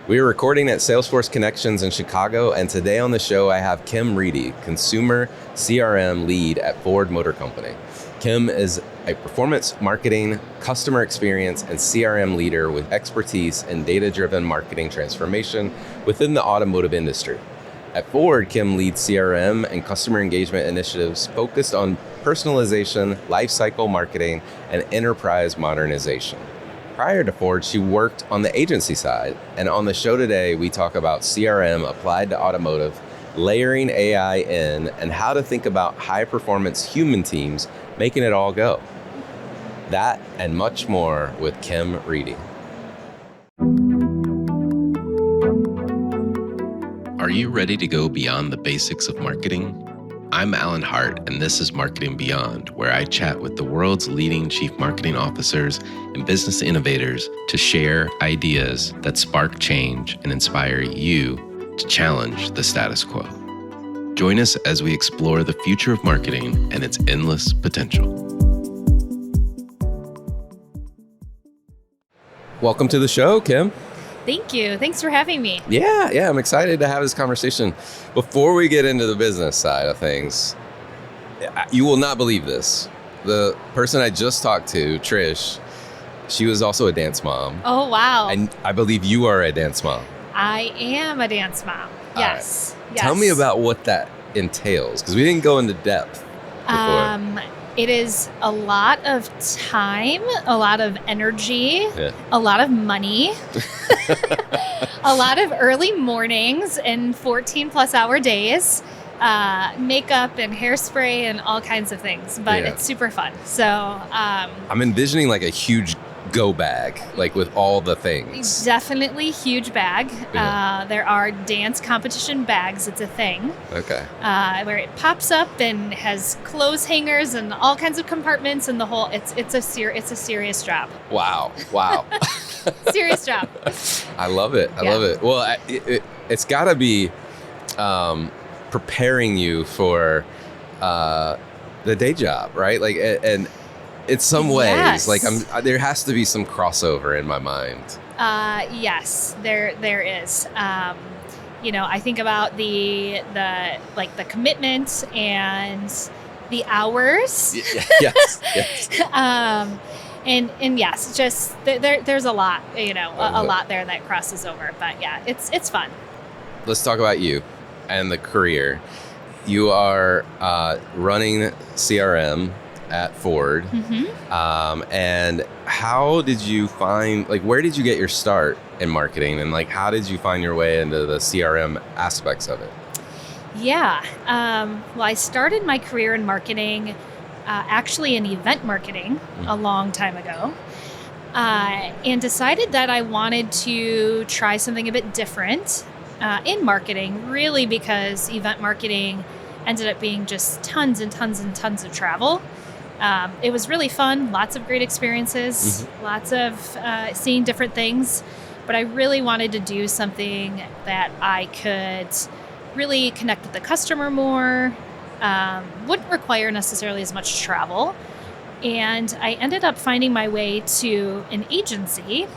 We are recording at Salesforce Connections in Chicago, and today on the show I have Kim Reedy, Consumer CRM Lead at Ford Motor Company. Kim is a performance marketing, customer experience, and CRM leader with expertise in data-driven marketing transformation within the automotive industry. At Ford, Kim leads CRM and customer engagement initiatives focused on personalization, lifecycle marketing, and enterprise modernization. Prior to Ford, she worked on the agency side, and on the show today, we talk about CRM applied to automotive, layering AI in, and how to think about high-performance human teams making it all go. That and much more with Kim Reedy. Are you ready to go beyond the basics of marketing? I'm Alan Hart, and this is Marketing Beyond, where I chat with the world's leading chief marketing officers and business innovators to share ideas that spark change and inspire you to challenge the status quo. Join us as we explore the future of marketing and its endless potential. Welcome to the show, Kim. Thank you. Thanks for having me. Yeah, I'm excited to have this conversation. Before we get into the business side of things, you will not believe this. The person I just talked to, Trish, she was also a dance mom. Oh, wow. And I believe you are a dance mom. I am a dance mom. Yes. Right. Tell me about what that entails, because we didn't go into depth before. It is a lot of time, a lot of energy, a lot of money, a lot of early mornings and 14 plus hour days, makeup and hairspray and all kinds of things, but it's super fun. So I'm envisioning like a huge go bag, like with all the things. Definitely huge bag. There are dance competition bags. It's a thing. Okay. Where it pops up and has clothes hangers and all kinds of compartments and the whole. It's a serious job. Wow. Serious job. I love it. I love it. Well, it's got to be preparing you for the day job, right? Like and. In some ways, like there has to be some crossover in my mind. Yes, there is. I think about the commitment and the hours. Yes. And yes, just there's a lot, a lot there that crosses over. But yeah, it's fun. Let's talk about you and the career. You are running CRM at Ford. Mm-hmm. And how did you find, where did you get your start in marketing, and how did you find your way into the CRM aspects of it? Yeah. Well, I started my career in marketing, actually in event marketing a long time ago, and decided that I wanted to try something a bit different in marketing, really because event marketing ended up being just tons and tons and tons of travel. It was really fun, lots of great experiences, lots of seeing different things, but I really wanted to do something that I could really connect with the customer more, wouldn't require necessarily as much travel, and I ended up finding my way to an agency,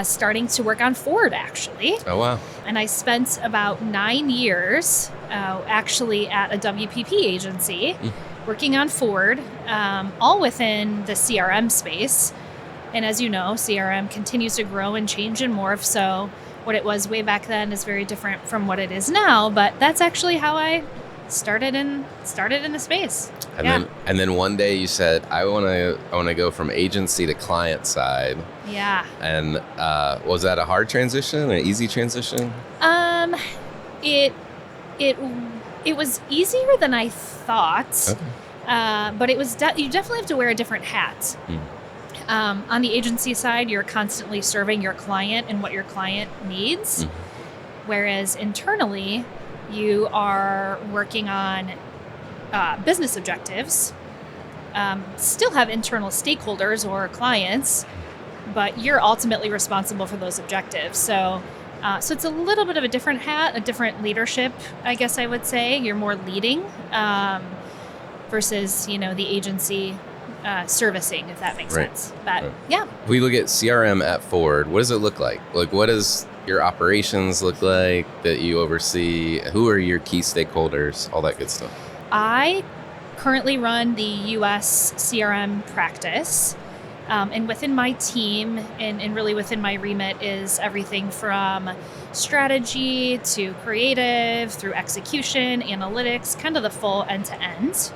starting to work on Ford, actually. Oh, wow. And I spent about 9 years actually at a WPP agency, working on Ford, all within the CRM space. And as you know, CRM continues to grow and change and morph. So what it was way back then is very different from what it is now. But that's actually how I started in the space. And then one day you said, I want to go from agency to client side. Yeah. And was that a hard transition, an easy transition? It was easier than I thought, but it was you definitely have to wear a different hat. On the agency side, you're constantly serving your client and what your client needs, whereas internally, you are working on business objectives, still have internal stakeholders or clients, but you're ultimately responsible for those objectives. So it's a little bit of a different hat, a different leadership, I guess I would say. You're more leading versus, the agency servicing, if that makes Right. sense. But Right. yeah. If we look at CRM at Ford, what does it look like? Like, what does your operations look like that you oversee? Who are your key stakeholders? All that good stuff. I currently run the US CRM practice. And within my team and really within my remit is everything from strategy to creative through execution, analytics, kind of the full end to end.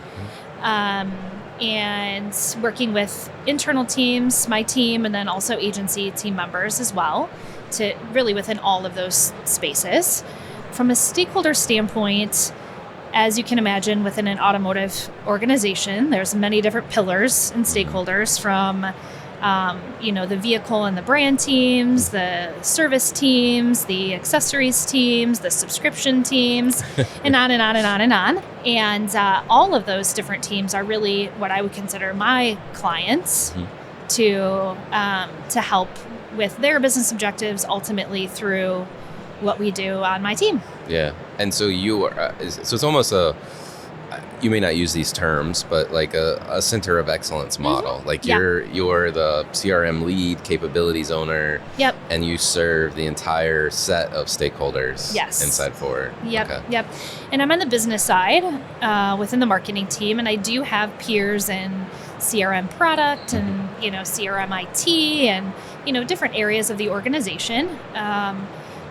And working with internal teams, my team, and then also agency team members as well, to really within all of those spaces. From a stakeholder standpoint, as you can imagine, within an automotive organization, there's many different pillars and stakeholders from, the vehicle and the brand teams, the service teams, the accessories teams, the subscription teams, and on and on and on and on. And all of those different teams are really what I would consider my clients to help with their business objectives ultimately through what we do on my team. Yeah. And so you are, so it's almost you may not use these terms, but like a center of excellence model. Like you're the CRM lead, capabilities owner. Yep. And you serve the entire set of stakeholders inside Ford. Yep. Okay. Yep. And I'm on the business side within the marketing team, and I do have peers in CRM product and, CRM IT and, different areas of the organization.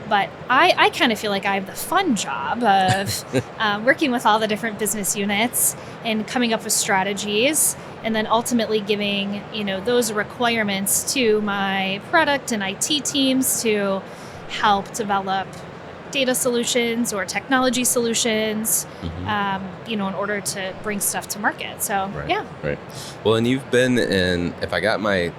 But I kind of feel like I have the fun job of working with all the different business units and coming up with strategies and then ultimately giving, those requirements to my product and IT teams to help develop data solutions or technology solutions, in order to bring stuff to market. So, Right. Well, and you've been in, if I got my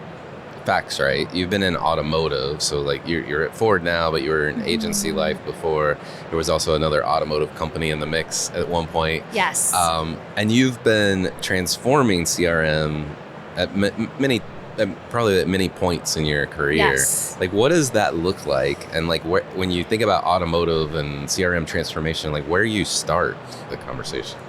facts right, you've been in automotive, so like you're at Ford now, but you were in agency life before. There was also another automotive company in the mix at one point. Yes. And you've been transforming CRM at probably at many points in your career. Yes. Like, what does that look like? And like, when you think about automotive and CRM transformation, like where you start the conversation?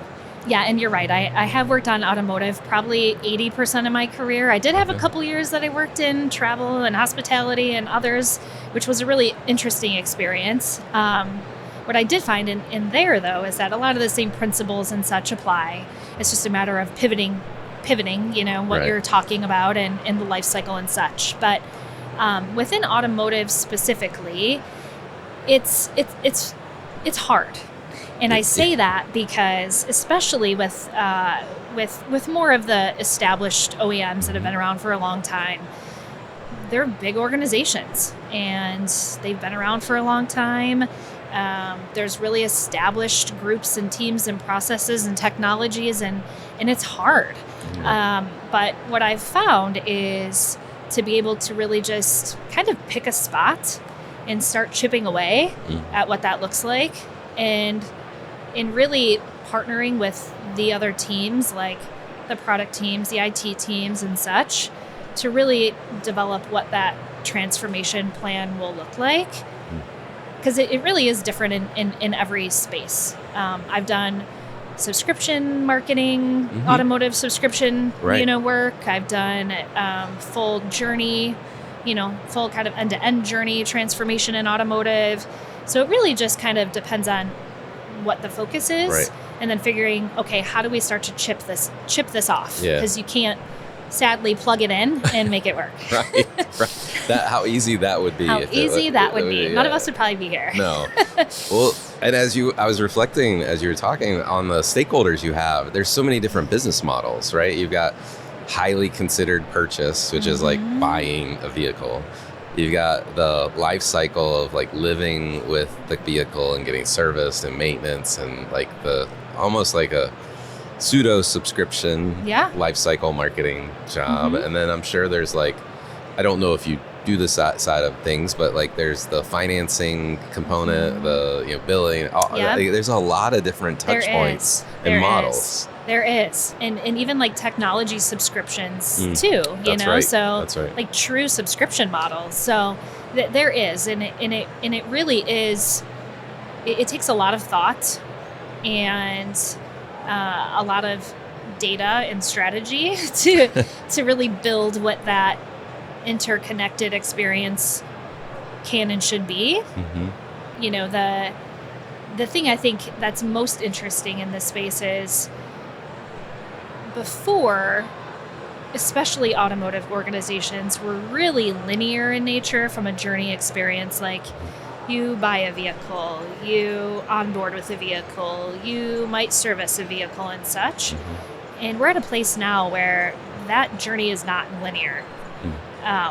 Yeah, and you're right. I have worked on automotive probably 80% of my career. I did have a couple years that I worked in travel and hospitality and others, which was a really interesting experience. What I did find in there, though, is that a lot of the same principles and such apply. It's just a matter of pivoting, what you're talking about and the life cycle and such. But within automotive specifically, it's hard. And I say that because, especially with more of the established OEMs that have been around for a long time, they're big organizations and they've been around for a long time. There's really established groups and teams and processes and technologies, and it's hard. But what I've found is to be able to really just kind of pick a spot and start chipping away at what that looks like, and in really partnering with the other teams, like the product teams, the IT teams and such, to really develop what that transformation plan will look like. Because it really is different in every space. I've done subscription marketing, automotive subscription, work. I've done full journey, full kind of end-to-end journey transformation in automotive. So it really just kind of depends on what the focus is, and then figuring, okay, how do we start to chip this off? Because you can't sadly plug it in and make it work. Right. That how easy that would be. None of us would probably be here. No. Well, and I was reflecting as you were talking on the stakeholders you have. There's so many different business models, right? You've got highly considered purchase, which is like buying a vehicle. You've got the life cycle of like living with the vehicle and getting serviced and maintenance, and like almost like a pseudo subscription life cycle marketing job. And then I'm sure there's like, I don't know if you do this side of things, but like there's the financing component, the billing. There's a lot of different touch points and models. There is. And even like technology subscriptions too, So That's right. Like true subscription models. So there is, and it really is, it takes a lot of thought and a lot of data and strategy to really build what that interconnected experience can and should be. Mm-hmm. You know, the thing I think that's most interesting in this space is before, especially automotive organizations, were really linear in nature from a journey experience. Like, you buy a vehicle, you onboard with a vehicle, you might service a vehicle and such. Mm-hmm. And we're at a place now where that journey is not linear.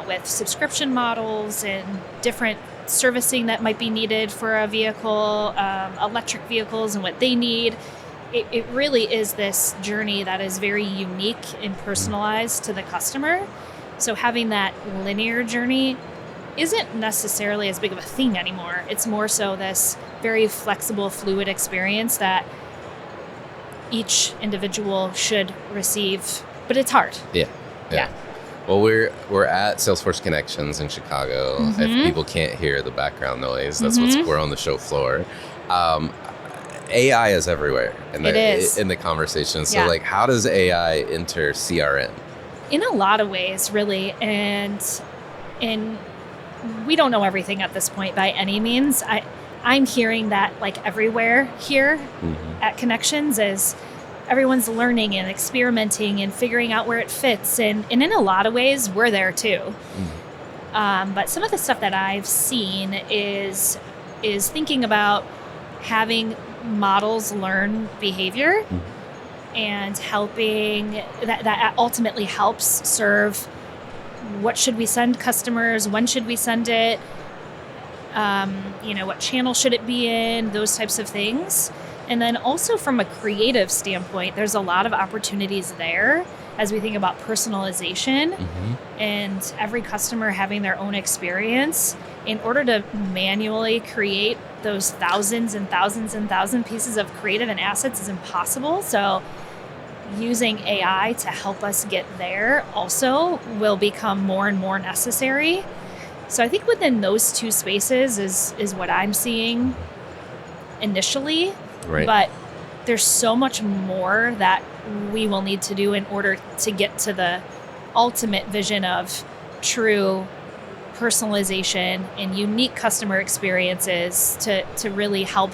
With subscription models and different servicing that might be needed for a vehicle, electric vehicles and what they need. It really is this journey that is very unique and personalized to the customer. So having that linear journey isn't necessarily as big of a thing anymore. It's more so this very flexible, fluid experience that each individual should receive, but it's hard. Yeah. Well, we're at Salesforce Connections in Chicago. Mm-hmm. If people can't hear the background noise, that's Mm-hmm. we're on the show floor. AI is everywhere in the conversation. So, like, how does AI enter CRM? In a lot of ways, really, and we don't know everything at this point by any means. I'm hearing that like everywhere here at Connections is everyone's learning and experimenting and figuring out where it fits. And in a lot of ways, we're there too. But some of the stuff that I've seen is thinking about having models learn behavior and helping that ultimately helps serve what should we send customers, when should we send it, what channel should it be in, those types of things. And then also from a creative standpoint, there's a lot of opportunities there as we think about personalization and every customer having their own experience. In order to manually create those thousands and thousands and thousand pieces of creative and assets is impossible. So using AI to help us get there also will become more and more necessary. So I think within those two spaces is what I'm seeing initially. Right. But there's so much more that we will need to do in order to get to the ultimate vision of true personalization and unique customer experiences to really help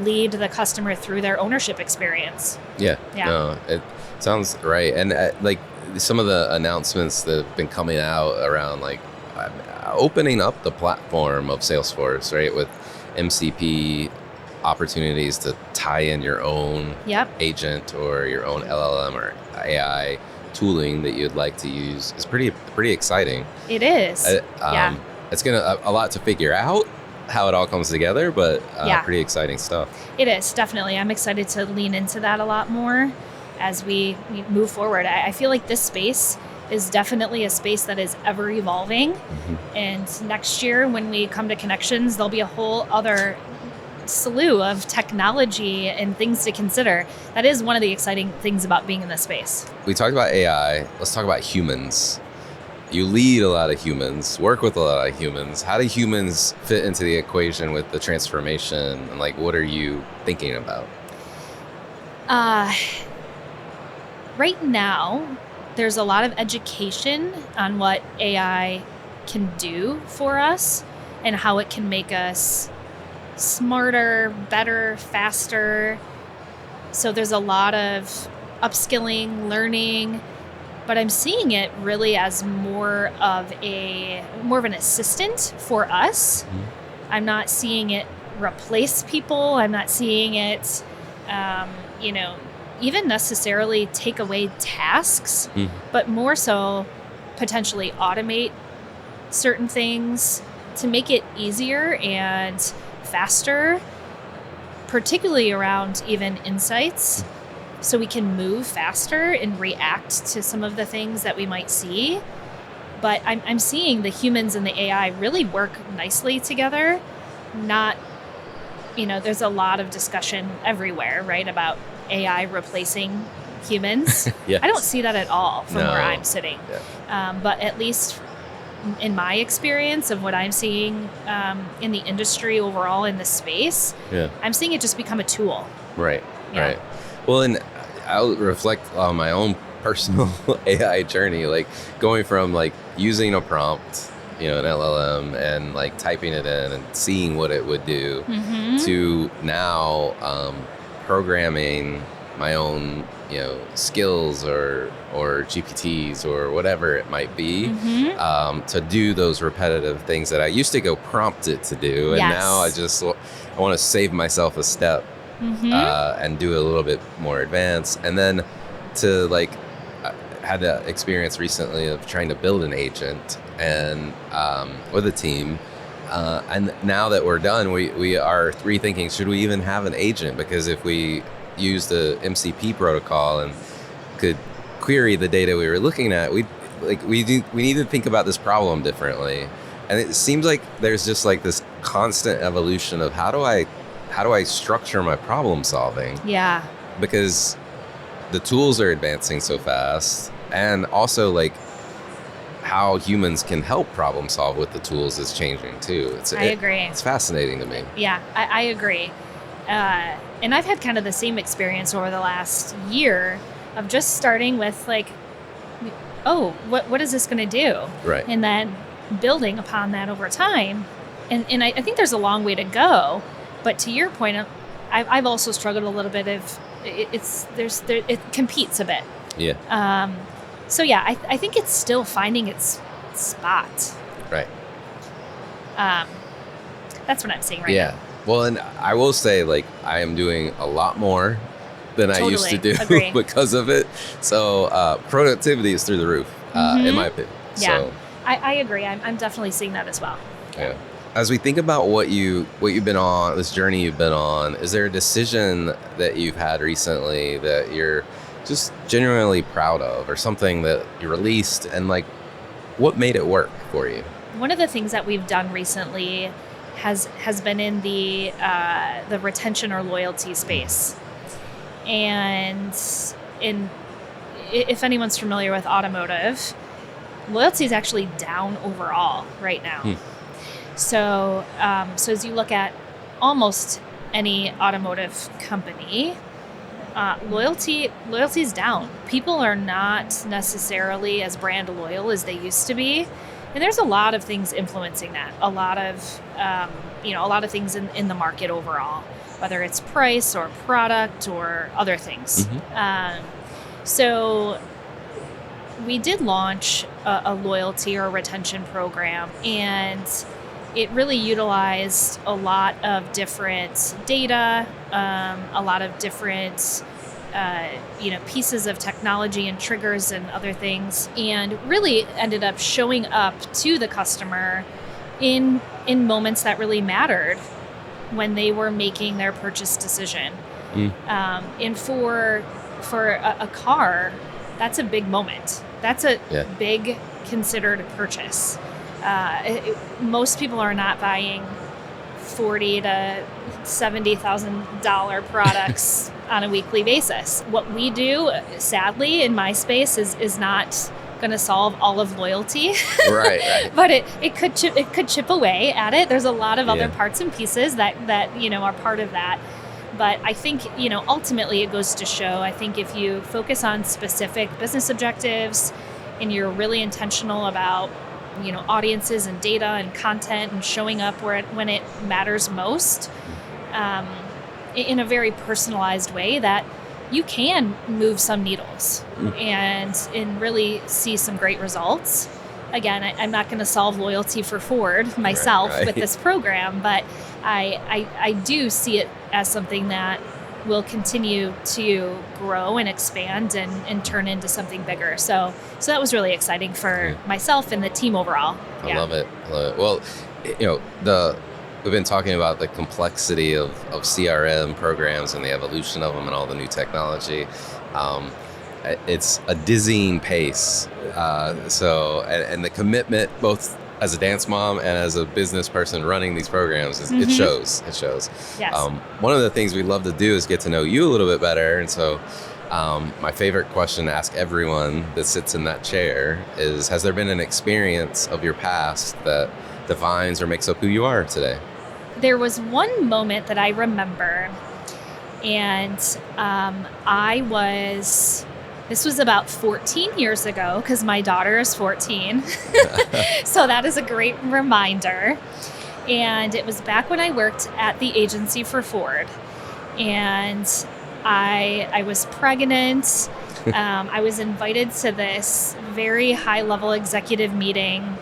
lead the customer through their ownership experience. Yeah. No, it sounds right. And like some of the announcements that have been coming out around like opening up the platform of Salesforce, right, with MCP opportunities to tie in your own agent or your own LLM or AI tooling that you'd like to use is pretty exciting. It is. It's gonna a lot to figure out how it all comes together, but pretty exciting stuff. It is, definitely. I'm excited to lean into that a lot more as we move forward. I feel like this space is definitely a space that is ever evolving. And next year when we come to Connections, there'll be a whole other slew of technology and things to consider. That is one of the exciting things about being in this space. We talked about AI. Let's talk about humans. You lead a lot of humans, work with a lot of humans. How do humans fit into the equation with the transformation? And like, what are you thinking about? Right now, there's a lot of education on what AI can do for us and how it can make us smarter, better, faster. So there's a lot of upskilling, learning, but I'm seeing it really as more of an assistant for us. I'm not seeing it replace people. I'm not seeing it, even necessarily take away tasks, but more so potentially automate certain things to make it easier and faster, particularly around even insights, so we can move faster and react to some of the things that we might see. But I'm seeing the humans and the AI really work nicely together. There's a lot of discussion everywhere, right, about AI replacing humans. Yes. I don't see that at all from where I'm sitting. But at least in my experience of what I'm seeing in the industry overall in the space, I'm seeing it just become a tool. Right. Well, and I'll reflect on my own personal AI journey, like going from like using a prompt, an LLM, and like typing it in and seeing what it would do, to now programming my own, skills or GPTs or whatever it might be, to do those repetitive things that I used to go prompt it to do, and now I want to save myself a step and do a little bit more advanced, and then to like. I had an experience recently of trying to build an agent and with a team. And now that we're done, we are rethinking, should we even have an agent? Because if we use the MCP protocol and could query the data we were looking at, we need to think about this problem differently. And it seems like there's just like this constant evolution of how do I structure my problem solving? Yeah. Because the tools are advancing so fast, and also like how humans can help problem solve with the tools is changing too. I agree. It's fascinating to me. Yeah, I agree. And I've had kind of the same experience over the last year of just starting with like, oh, what is this going to do? Right. And then building upon that over time. And I think there's a long way to go. But to your point, I've also struggled a little bit of it competes a bit. Yeah. So yeah, I think it's still finding its spot. Right. That's what I'm seeing right now. Yeah. Well, and I will say, like, I am doing a lot more than I used to do because of it. So productivity is through the roof, in my opinion. Yeah, so, I agree. I'm definitely seeing that as well. Yeah. As we think about what you've been on, this journey you've been on, is there a decision that you've had recently that you're just genuinely proud of, or something that you released, and like, what made it work for you? One of the things that we've done recently has been in the retention or loyalty space. And if anyone's familiar with automotive, loyalty is actually down overall right now. So as you look at almost any automotive company, loyalty is down. People are not necessarily as brand loyal as they used to be. And there's a lot of things influencing that. A lot of things in the market overall, whether it's price or product or other things. So we did launch a loyalty or retention program, and it really utilized a lot of different data, a lot of different pieces of technology and triggers and other things, and really ended up showing up to the customer in moments that really mattered when they were making their purchase decision. And for a car, that's a big moment. That's a big considered purchase. Most people are not buying $40,000 to $70,000 products on a weekly basis. What we do, sadly, in my space is not going to solve all of loyalty. Right. But it could chip away at it. There's a lot of other parts and pieces that are part of that. But I think, ultimately it goes to show, I think if you focus on specific business objectives and you're really intentional about audiences and data and content and showing up when it matters most, in a very personalized way, that you can move some needles and really see some great results. Again, I'm not going to solve loyalty for Ford myself with this program, but I do see it as something that will continue to grow and expand and turn into something bigger. So that was really exciting for myself and the team overall. I love it. Well, we've been talking about the complexity of CRM programs and the evolution of them and all the new technology. It's a dizzying pace. And the commitment, both as a dance mom and as a business person running these programs, it shows. It shows. Yes. One of the things we love to do is get to know you a little bit better. And so my favorite question to ask everyone that sits in that chair is, has there been an experience of your past that defines or makes up who you are today? There was one moment that I remember, And this was about 14 years ago because my daughter is 14. So that is a great reminder. And it was back when I worked at the agency for Ford. And I was pregnant. I was invited to this very high-level executive meeting.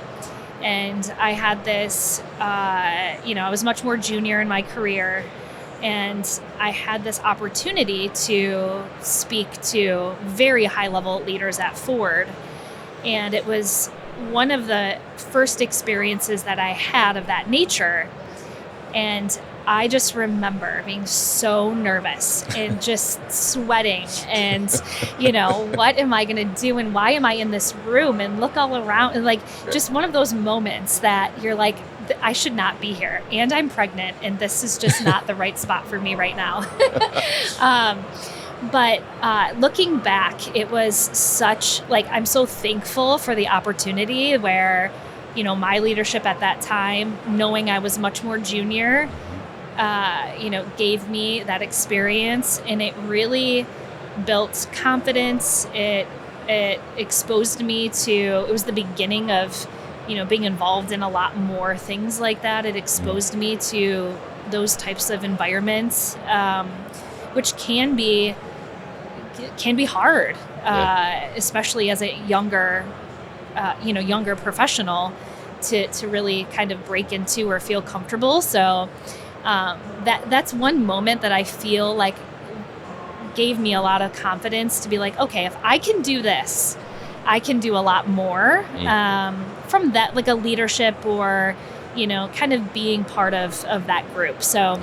And I had this, I was much more junior in my career. And I had this opportunity to speak to very high-level leaders at Ford. And it was one of the first experiences that I had of that nature. And I just remember being so nervous and just sweating and, what am I going to do and why am I in this room and look all around and just one of those moments that you're like, I should not be here and I'm pregnant and this is just not the right spot for me right now. But looking back, it was such I'm so thankful for the opportunity where, my leadership at that time, knowing I was much more junior, gave me that experience and it really built confidence. It exposed me to, it was the beginning of, being involved in a lot more things like that. It exposed me to those types of environments, which can be hard, especially as a younger professional to really kind of break into or feel comfortable. So that's one moment that I feel like gave me a lot of confidence to be like, okay, if I can do this, I can do a lot more from that, like a leadership or, kind of being part of that group. So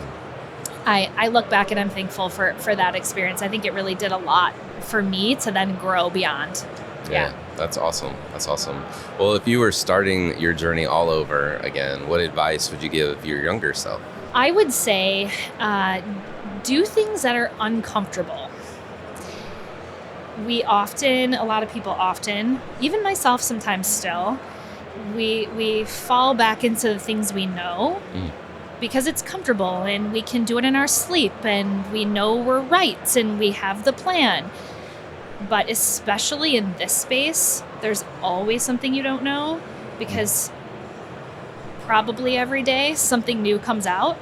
I look back and I'm thankful for that experience. I think it really did a lot for me to then grow beyond. Yeah. That's awesome. Well, if you were starting your journey all over again, what advice would you give your younger self? I would say do things that are uncomfortable. A lot of people often, even myself sometimes still, we fall back into the things we know because it's comfortable and we can do it in our sleep and we know we're right and we have the plan. But especially in this space, there's always something you don't know because probably every day something new comes out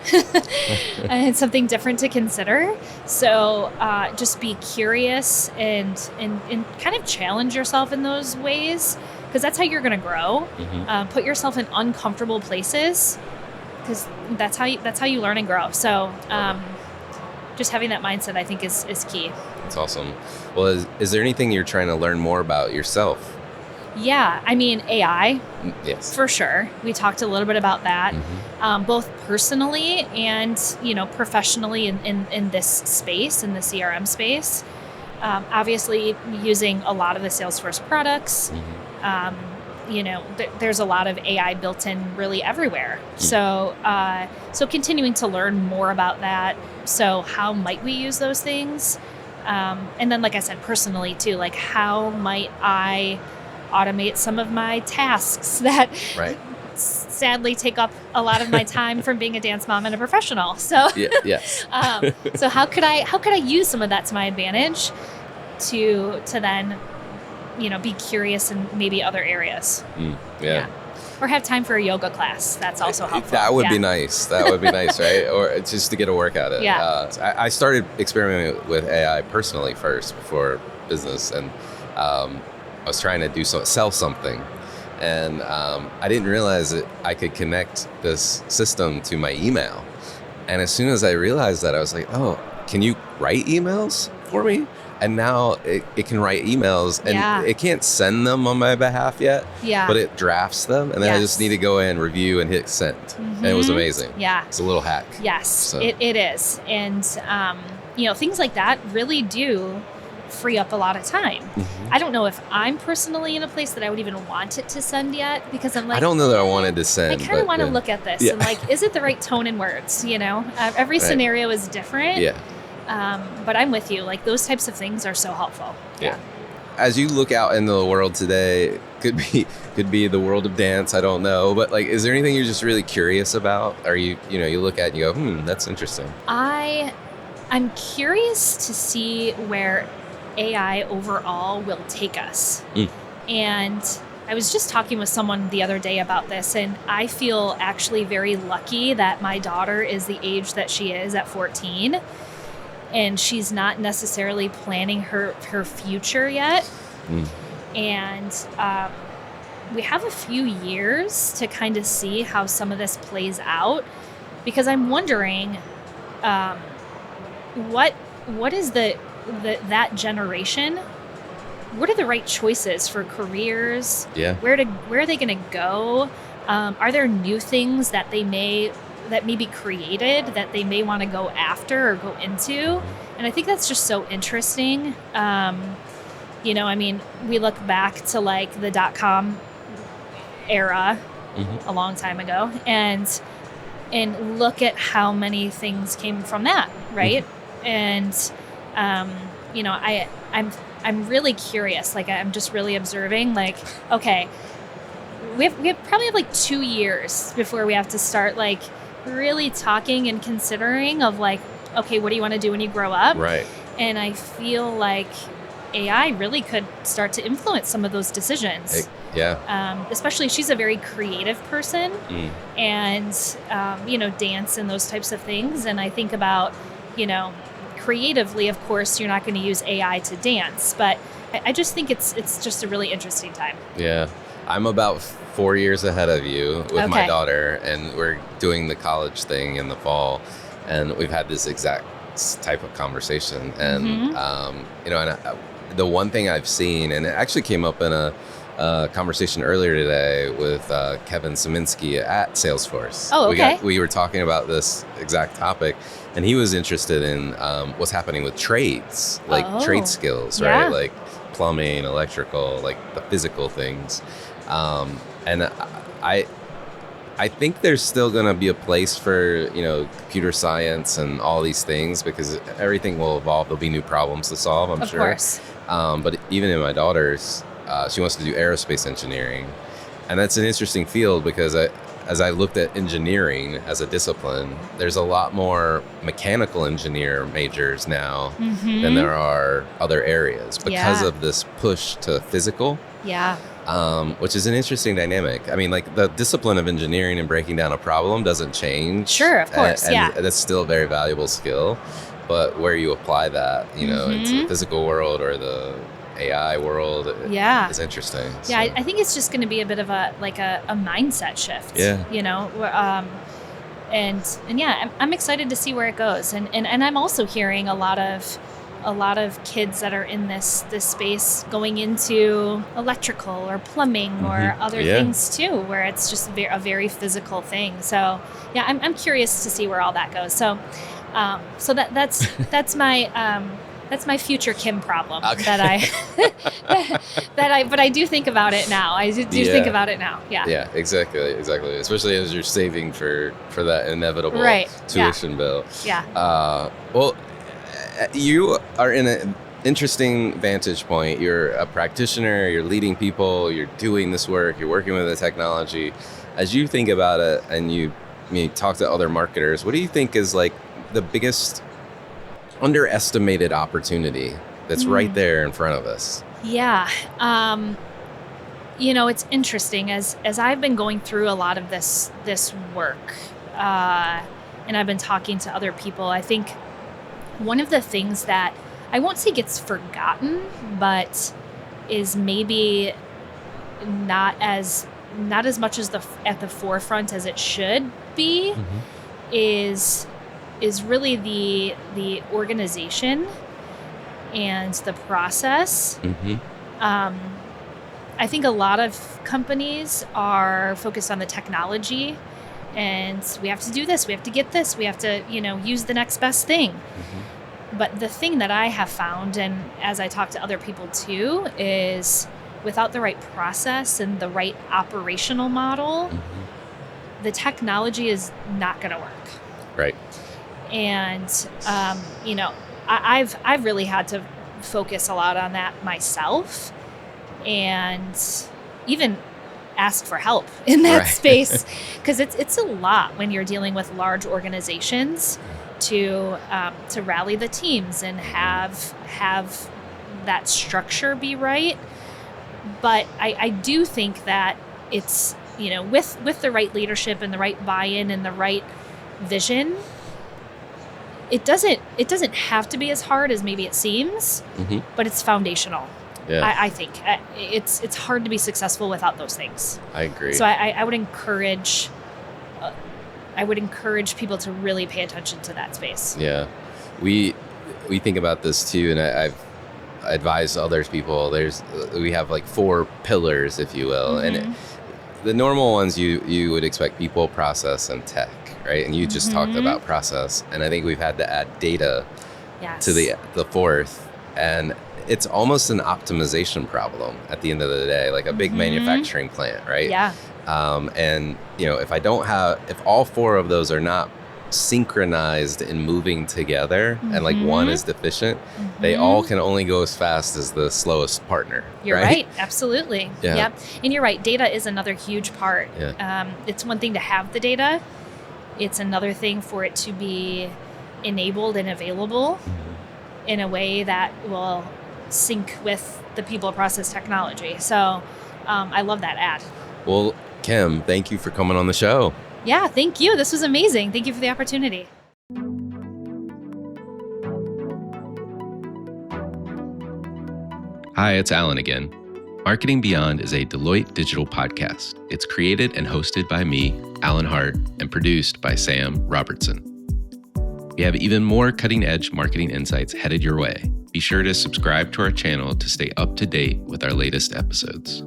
and something different to consider. So just be curious and kind of challenge yourself in those ways because that's how you're going to grow. Put yourself in uncomfortable places because that's how you learn and grow. So just having that mindset, I think, is key. That's awesome. Well, is there anything you're trying to learn more about yourself? Yeah, I mean, AI, yes, for sure. We talked a little bit about that, both personally and, professionally in this space, in the CRM space. Obviously, using a lot of the Salesforce products, there's a lot of AI built in really everywhere. So continuing to learn more about that. So how might we use those things? And then, like I said, personally too, like how might I automate some of my tasks that sadly take up a lot of my time from being a dance mom and a professional. So yes. So how could I use some of that to my advantage to then, be curious in maybe other areas. Yeah. Or have time for a yoga class. That's also helpful. That would be nice. That would be nice, right? Or just to get a work at it. Yeah. I started experimenting with AI personally first before business, and I was trying to sell something, and I didn't realize that I could connect this system to my email. And as soon as I realized that, I was like, oh, can you write emails for me? And now it can write emails, and it can't send them on my behalf yet, but it drafts them, and then I just need to go in, review, and hit send. And it was amazing. Yeah. It's a little hack. Yes, so. It is. And, things like that really do free up a lot of time. I don't know if I'm personally in a place that I would even want it to send yet, because I'm like, I don't know that I wanted to send. I kind of want to look at this and is it the right tone and words? Every scenario is different. Yeah. But I'm with you. Like those types of things are so helpful. Yeah. As you look out into the world today, could be the world of dance. I don't know, but is there anything you're just really curious about? Or you look at it and you go, that's interesting. I'm curious to see where AI overall will take us. And I was just talking with someone the other day about this, and I feel actually very lucky that my daughter is the age that she is at 14, and she's not necessarily planning her future yet. And we have a few years to kind of see how some of this plays out, because I'm wondering what is that generation, what are the right choices for careers? Yeah. Where are they going to go? Are there new things that may be created that they may want to go after or go into? And I think that's just so interesting. We look back to like the .com era a long time ago, and look at how many things came from that, right? And I'm really curious. Like, I'm just really observing. Like, okay, we probably have like 2 years before we have to start like really talking and considering of like, okay, what do you want to do when you grow up? Right. And I feel like AI really could start to influence some of those decisions. Especially she's a very creative person, and dance and those types of things. And I think about, creatively, of course, you're not going to use AI to dance, but I just think it's just a really interesting time. Yeah. I'm about 4 years ahead of you with my daughter, and we're doing the college thing in the fall, and we've had this exact type of conversation. And, the one thing I've seen, and it actually came up in a conversation earlier today with Kevin Szyminski at Salesforce. Oh, okay. We were talking about this exact topic, and he was interested in what's happening with trades, like trade skills, right? Yeah. Like plumbing, electrical, like the physical things. And I think there's still going to be a place for, computer science and all these things, because everything will evolve. There'll be new problems to solve, I'm sure. Of course. But even in my daughter's, she wants to do aerospace engineering. And that's an interesting field, because as I looked at engineering as a discipline, there's a lot more mechanical engineer majors now than there are other areas because of this push to physical. Yeah. Which is an interesting dynamic. I mean, like, the discipline of engineering and breaking down a problem doesn't change. Sure, of course, and that's still a very valuable skill. But where you apply that, into the physical world or the AI world, is interesting. Yeah, so. I think it's just going to be a bit of a mindset shift. Yeah. I'm excited to see where it goes. And I'm also hearing a lot of kids that are in this space going into electrical or plumbing or other things too, where it's just a very physical thing. So yeah, I'm curious to see where all that goes. So that's my future Kim problem that I do think about it now. I do think about it now. Yeah. Yeah, exactly. Especially as you're saving for that inevitable tuition bill. Yeah. You are in an interesting vantage point. You're a practitioner, you're leading people, you're doing this work, you're working with the technology. As you think about it and you talk to other marketers, what do you think is like the biggest underestimated opportunity that's right there in front of us? Yeah. It's interesting as I've been going through a lot of this work, and I've been talking to other people. I think one of the things that I won't say gets forgotten, but is maybe not as much as at the forefront as it should be, is really the organization and the process. I think a lot of companies are focused on the technology, and we have to do this, we have to get this, we have to, use the next best thing. But the thing that I have found, and as I talk to other people too, is without the right process and the right operational model, the technology is not going to work. Right. And, I've really had to focus a lot on that myself, and even ask for help in that space, because it's a lot when you're dealing with large organizations. to rally the teams and have that structure be right. But I do think that it's, with the right leadership and the right buy-in and the right vision, it doesn't have to be as hard as maybe it seems, but it's foundational. Yeah. I think it's hard to be successful without those things. I agree. So I would encourage people to really pay attention to that space. Yeah, we think about this too, and I've advised others people. We have like 4 pillars, if you will, and the normal ones you would expect: people, process, and tech, right? And you just talked about process, and I think we've had to add data to the 4th, and it's almost an optimization problem at the end of the day, like a big manufacturing plant, right? Yeah. And if all 4 of those are not synchronized in moving together, and like one is deficient, they all can only go as fast as the slowest partner. You're right. Absolutely. Yeah. Yep. And you're right. Data is another huge part. Yeah. It's one thing to have the data. It's another thing for it to be enabled and available in a way that will sync with the people, process, technology. So I love that ad. Well, Kim, thank you for coming on the show. Yeah, thank you. This was amazing. Thank you for the opportunity. Hi, it's Alan again. Marketing Beyond is a Deloitte digital podcast. It's created and hosted by me, Alan Hart, and produced by Sam Robertson. We have even more cutting-edge marketing insights headed your way. Be sure to subscribe to our channel to stay up to date with our latest episodes.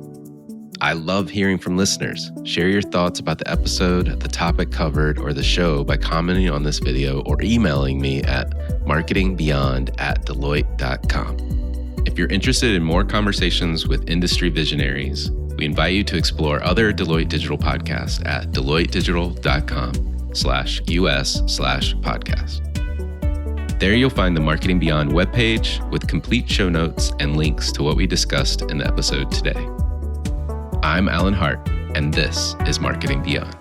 I love hearing from listeners. Share your thoughts about the episode, the topic covered, or the show by commenting on this video or emailing me at marketingbeyond@deloitte.com. If you're interested in more conversations with industry visionaries, we invite you to explore other Deloitte Digital podcasts at deloittedigital.com/US/podcast. There you'll find the Marketing Beyond webpage with complete show notes and links to what we discussed in the episode today. I'm Alan Hart, and this is Marketing Beyond.